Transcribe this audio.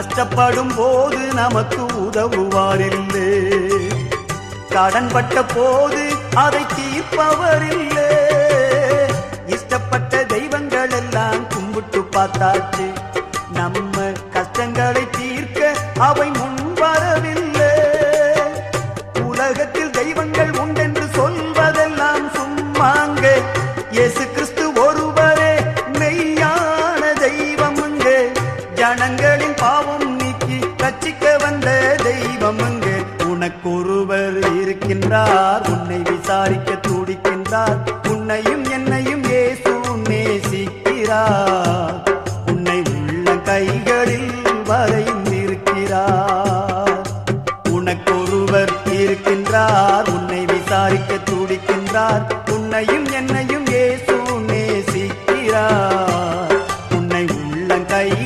கஷ்டப்படும் போது நமக்கு உதவுவாரில்லை, கடன்பட்ட போது அதை தீர்ப்பவரில்லை. இஷ்டப்பட்ட தெய்வங்கள் எல்லாம் கும்பிட்டு பார்த்தாச்சு, நம்ம கஷ்டங்களை தீர்க்க அவை முன்வரவில்லை. உலகத்தில் தெய்வங்கள் உண்டென்று சொல்வதெல்லாம் சும்மாங்க, இயேசு கிறிஸ்து ஒருவரே மெய்யான தெய்வமுங்க. ஜனங்களின் பாவம் நீக்கி ரட்சிக்க வந்த தெய்வமுங்க. உனக்கொருவர் இருக்கின்றார், உன்னை விசாரிக்க துடிக்கின்றார். உன்னையும் என்னையும் இயேசு நேசிக்கிறார், உன்னை உள்ள கைகளில் வரைந்திருக்கிறார். உனக்கொருவர் இருக்கின்றார், உன்னை விசாரிக்க துடிக்கின்றார்.